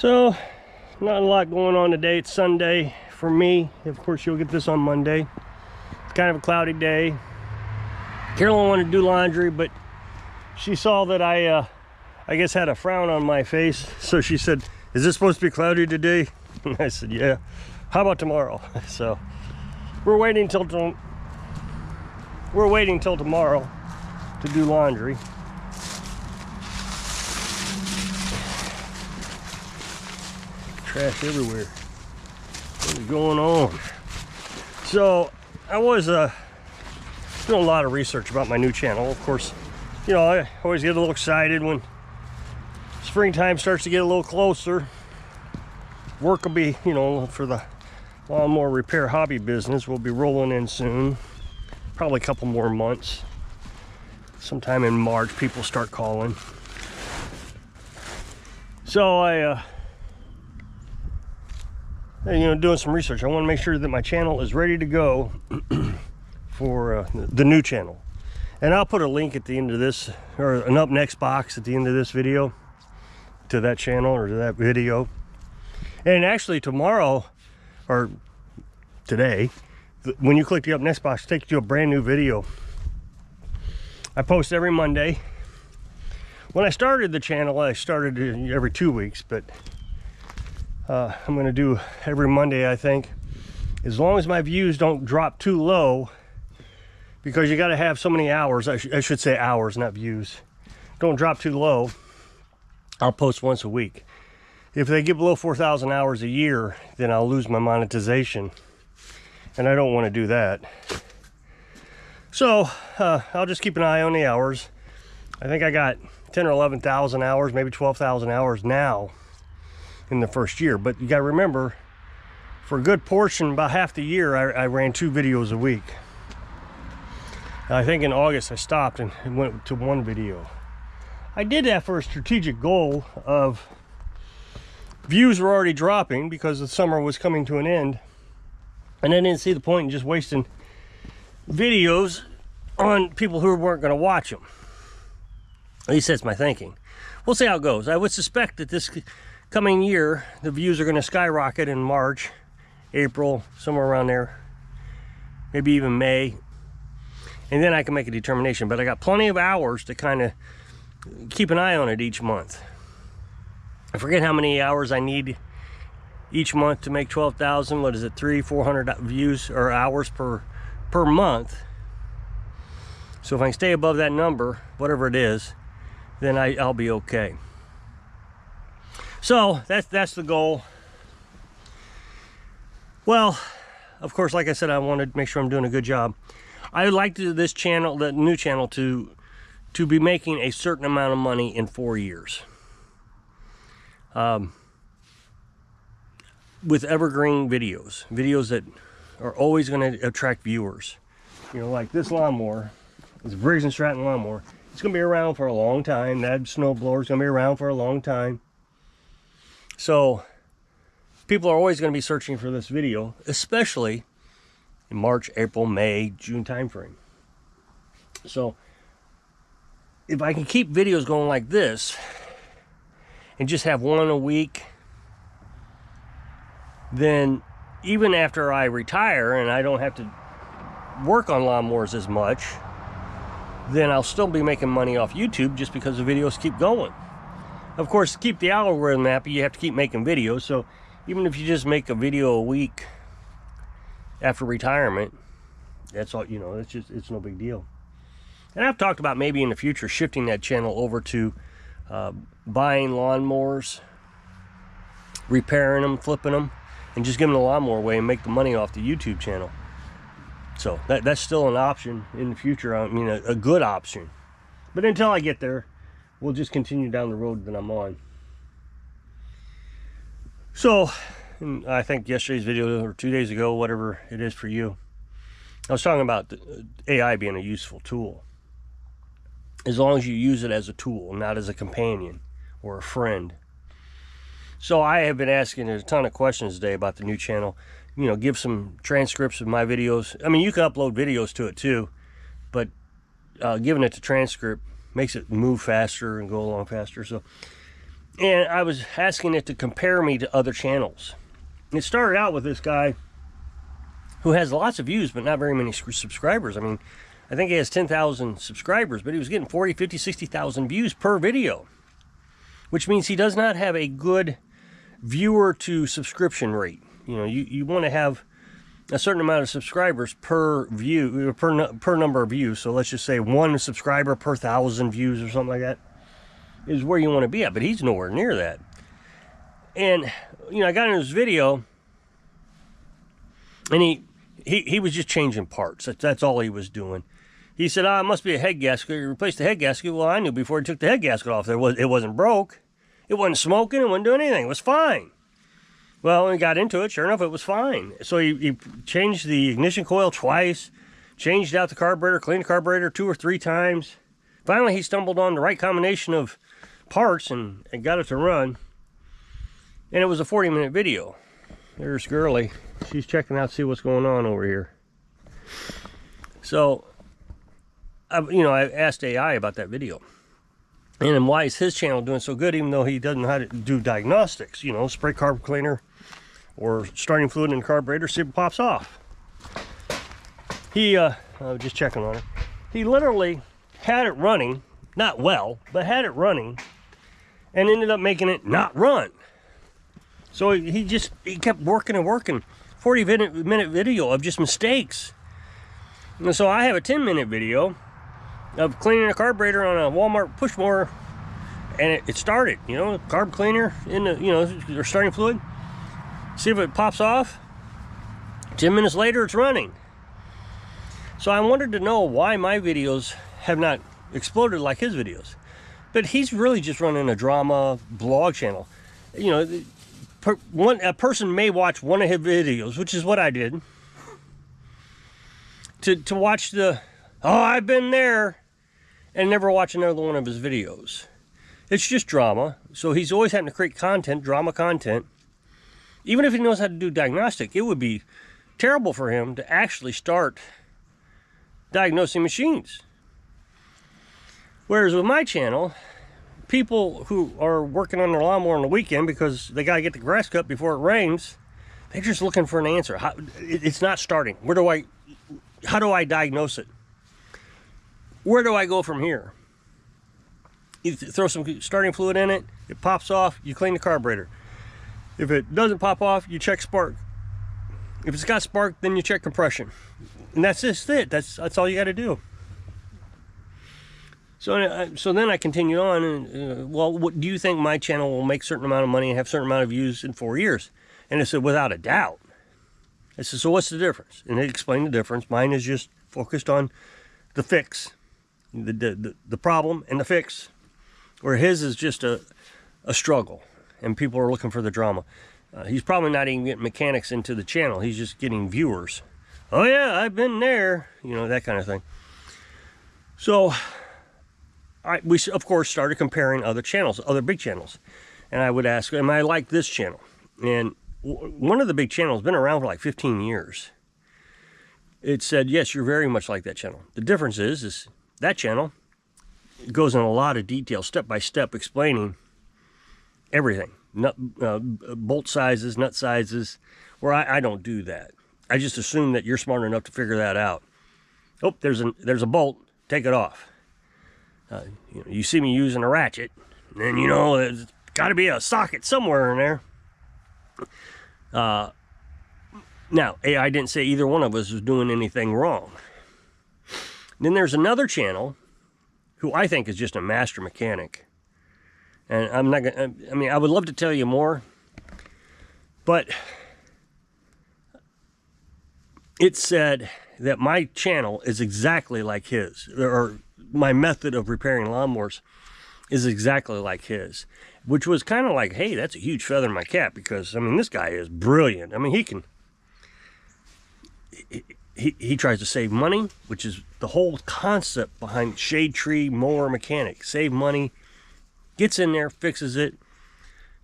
So, not a lot going on today. It's Sunday for me. Of course, you'll get this on Monday. It's kind of a cloudy day. Carolyn wanted to do laundry, but she saw that I guess had a frown on my face. So she said, "Is this supposed to be cloudy today?" And I said, "Yeah. How about tomorrow?" So we're waiting till tomorrow to do laundry. Trash everywhere. What is going on? So I was doing a lot of research about my new channel. Of course, you know, I always get a little excited when springtime starts to get a little closer. Work will be, you know, for the lawnmower repair hobby business, will be rolling in soon. Probably a couple more months. Sometime in March, people start calling. So I you know, doing some research. I want to make sure that my channel is ready to go for the new channel. And I'll put a link at the end of this, or an up next box at the end of this video, to that channel or to that video. And actually tomorrow, or today, when you click the up next box, it takes you to a brand new video. I post every Monday. When I started the channel, I started every 2 weeks, but I'm going to do every Monday, I think, as long as my views don't drop too low, because you got to have so many hours. I should say hours, not views. Don't drop too low. I'll post once a week. If they get below 4,000 hours a year, then I'll lose my monetization, and I don't want to do that. So I'll just keep an eye on the hours. I think I got 10 or 11,000 hours, maybe 12,000 hours now in the first year. But you got to remember, for a good portion, about half the year, I ran 2 videos a week. I think in August I stopped and went to 1 video. I did that for a strategic goal of views were already dropping because the summer was coming to an end, and I didn't see the point in just wasting videos on people who weren't going to watch them. At least that's my thinking. We'll see how it goes. I would suspect that this coming year, the views are going to skyrocket in March, April, somewhere around there, maybe even May, and then I can make a determination. But I got plenty of hours to kind of keep an eye on it each month. I forget how many hours I need each month to make 12,000. What is it, 300-400 views or hours per month? So if I can stay above that number, whatever it is, then I'll be okay. So that's the goal. Well, of course, like I said, I want to make sure I'm doing a good job. I would like to this channel, the new channel, to be making a certain amount of money in 4 years. With evergreen videos that are always going to attract viewers. You know, like this lawnmower, this Briggs & Stratton lawnmower. It's going to be around for a long time. That snowblower is going to be around for a long time. So people are always going to be searching for this video, especially in March, April, May, June timeframe. So if I can keep videos going like this and just have 1 a week, then even after I retire and I don't have to work on lawnmowers as much, then I'll still be making money off YouTube just because the videos keep going. Of course, to keep the algorithm happy, you have to keep making videos. So even if you just make a video a week after retirement, that's all, you know, it's no big deal. And I've talked about maybe in the future shifting that channel over to buying lawnmowers, repairing them, flipping them, and just giving the lawnmower away and make the money off the YouTube channel. So that's still an option in the future. I mean, a good option. But until I get there, we'll just continue down the road that I'm on. So, I think yesterday's video, or 2 days ago, whatever it is for you, I was talking about the AI being a useful tool. As long as you use it as a tool, not as a companion or a friend. So I have been asking a ton of questions today about the new channel. You know, give some transcripts of my videos. I mean, you can upload videos to it too, but giving it to transcript makes it move faster and go along faster. So And I was asking it to compare me to other channels. It started out with this guy who has lots of views, but not very many subscribers. I mean, I think he has 10,000 subscribers, but he was getting 40, 50, 60,000 views per video, which means he does not have a good viewer to subscription rate. You know, you want to have a certain amount of subscribers per view, per number of views. So let's just say 1 subscriber per 1,000 views or something like that is where you want to be at, but he's nowhere near that. And, you know, I got in his video, and he was just changing parts. That's all he was doing. He said, it must be a head gasket. He replaced the head gasket. Well, I knew before he took the head gasket off, it wasn't broke. It wasn't smoking. It wasn't doing anything. It was fine. Well, when he got into it, sure enough, it was fine. So he changed the ignition coil twice, changed out the carburetor, cleaned the carburetor 2 or 3 times. Finally, he stumbled on the right combination of parts and got it to run. And it was a 40-minute video. There's Girly. She's checking out to see what's going on over here. So, I asked AI about that video. And why is his channel doing so good, even though he doesn't know how to do diagnostics? You know, spray carb cleaner or starting fluid in the carburetor, see if it pops off. I was just checking on it. He literally had it running, not well, but had it running, and ended up making it not run. So he kept working and working. 40-minute video of just mistakes. And so I have a 10-minute video of cleaning a carburetor on a Walmart push mower, and it started, you know, carb cleaner in the, or starting fluid. See if it pops off. 10 minutes later, it's running. So I wanted to know why my videos have not exploded like his videos. But he's really just running a drama blog channel. You know, a person may watch one of his videos, which is what I did, to watch I've been there, and never watch another one of his videos. It's just drama. So he's always having to create content, drama content. Even if he knows how to do diagnostic, it would be terrible for him to actually start diagnosing machines. Whereas with my channel, people who are working on their lawnmower on the weekend because they got to get the grass cut before it rains, they're just looking for an answer. It's not starting. How do I diagnose it? Where do I go from here? You throw some starting fluid in it, it pops off, you clean the carburetor. If it doesn't pop off, you check spark. If it's got spark, then you check compression. And that's just it. That's all you got to do. So then I continued on, and well, what do you think my channel will make a certain amount of money and have a certain amount of views in 4 years? And it said, without a doubt. I said, so what's the difference? And it explained the difference. Mine is just focused on the fix, the problem and the fix, where his is just a struggle, and people are looking for the drama. He's probably not even getting mechanics into the channel. He's just getting viewers. Oh yeah, I've been there, you know, that kind of thing. So we of course started comparing other channels, other big channels, and I would ask, am I like this channel? And one of the big channels has been around for like 15 years. It said, yes, you're very much like that channel. The difference is that channel goes in a lot of detail, step by step, explaining everything, bolt sizes, nut sizes, where I don't do that. I just assume that you're smart enough to figure that out. Oh, there's a bolt, take it off. You see me using a ratchet, and you know there's got to be a socket somewhere in there. Now, I didn't say either one of us was doing anything wrong. Then there's another channel who I think is just a master mechanic. And I'm not gonna, I mean, I would love to tell you more, but it said that my channel is exactly like his, or my method of repairing lawnmowers is exactly like his, which was kind of like, hey, that's a huge feather in my cap, because, I mean, this guy is brilliant. I mean, he tries to save money, which is the whole concept behind shade tree mower mechanic. Save money, gets in there, fixes it,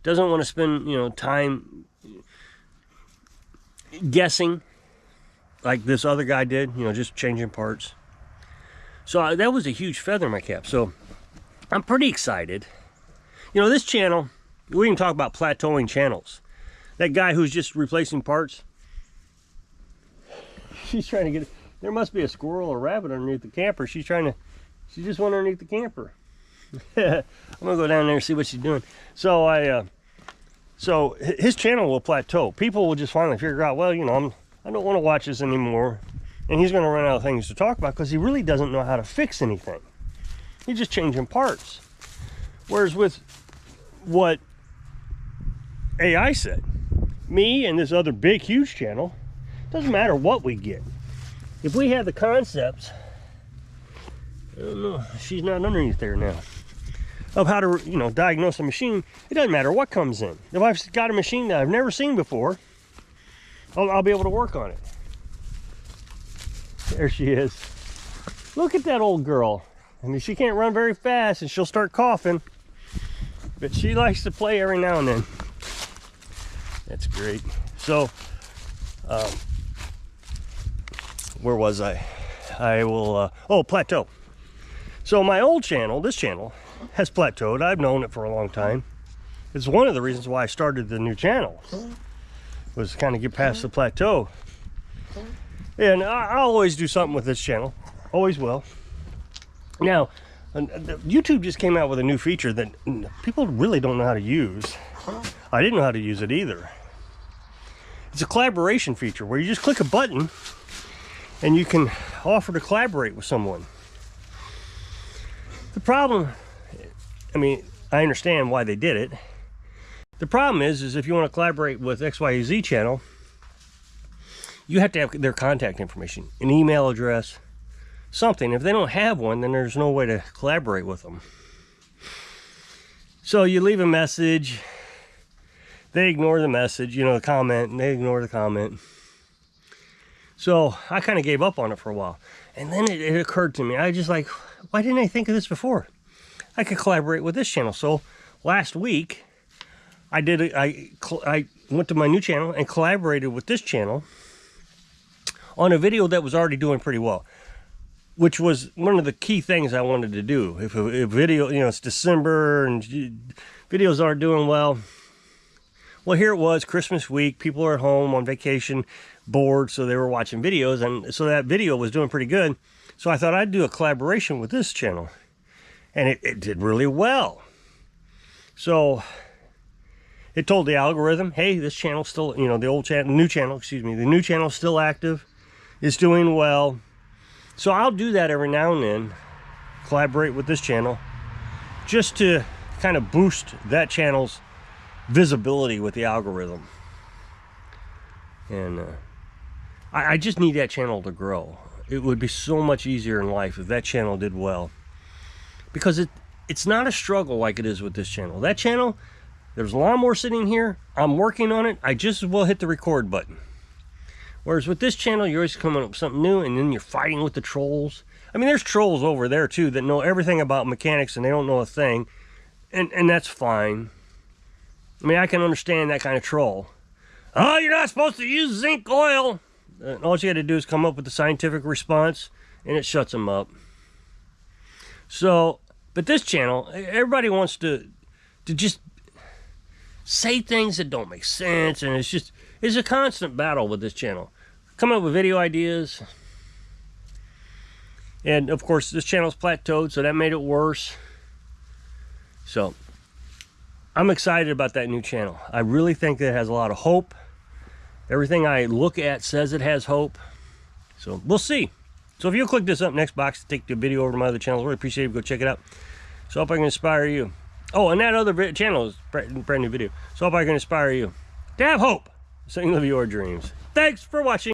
doesn't want to spend, time guessing like this other guy did, just changing parts. So that was a huge feather in my cap. So I'm pretty excited. This channel, We can talk about plateauing channels. That guy who's just replacing parts, she's trying to get, there must be a squirrel or rabbit underneath the camper. She just went underneath the camper. I'm gonna go down there and see what she's doing. So so his channel will plateau. People will just finally figure out, well, you know, I don't want to watch this anymore. And he's gonna run out of things to talk about because he really doesn't know how to fix anything. He's just changing parts. Whereas with what AI said, me and this other big, huge channel, doesn't matter what we get. If we have the concepts, I don't know, she's not underneath there now, of how to, you know, diagnose a machine, it doesn't matter what comes in. If I've got a machine that I've never seen before, I'll be able to work on it. There she is. Look at that old girl. I mean, she can't run very fast and she'll start coughing, but she likes to play every now and then. That's great. So, where was I? I will, oh, plateau. So my old channel, this channel, has plateaued. I've known it for a long time. It's one of the reasons why I started the new channel, was to kind of get past the plateau. And I'll always do something with this channel. Always will. Now, YouTube just came out with a new feature that people really don't know how to use. I didn't know how to use it either. It's a collaboration feature where you just click a button and you can offer to collaborate with someone. The problem, I mean, I understand why they did it. The problem is if you want to collaborate with XYZ channel, you have to have their contact information, an email address, something. If they don't have one, then there's no way to collaborate with them. So you leave a message, they ignore the message, you know, the comment, and they ignore the comment. So I kind of gave up on it for a while. And then it occurred to me, I just like, why didn't I think of this before? I could collaborate with this channel. So last week, I went to my new channel and collaborated with this channel on a video that was already doing pretty well, which was one of the key things I wanted to do. If video, you know, it's December and videos aren't doing well. Well, here it was, Christmas week, people are at home on vacation, bored, so they were watching videos, and so that video was doing pretty good. So I thought I'd do a collaboration with this channel, and it did really well. So it told the algorithm, hey, this channel's still, you know, the old channel, new channel, excuse me, the new channel's still active, it's doing well. So I'll do that every now and then, collaborate with this channel, just to kind of boost that channel's visibility with the algorithm. And I just need that channel to grow. It would be so much easier in life if that channel did well, because it's not a struggle like it is with this channel. That channel, there's a lawnmower sitting here, I'm working on it, I just as well hit the record button. Whereas with this channel, you're always coming up with something new, and then you're fighting with the trolls. I mean, there's trolls over there too that know everything about mechanics and they don't know a thing, and that's fine. I mean, I can understand that kind of troll. Oh, you're not supposed to use zinc oil. And all you got to do is come up with the scientific response, and it shuts them up. So, but this channel, everybody wants to just say things that don't make sense, and it's a constant battle with this channel. Come up with video ideas. And of course, this channel's plateaued, so that made it worse. So I'm excited about that new channel. I really think that it has a lot of hope. Everything I look at says it has hope. So we'll see. So if you'll click this up next box to take the video over to my other channels, really appreciate it. Go check it out. So I hope I can inspire you. Oh, and that other channel is brand new video. So I hope I can inspire you to have hope so you can live your dreams. Thanks for watching.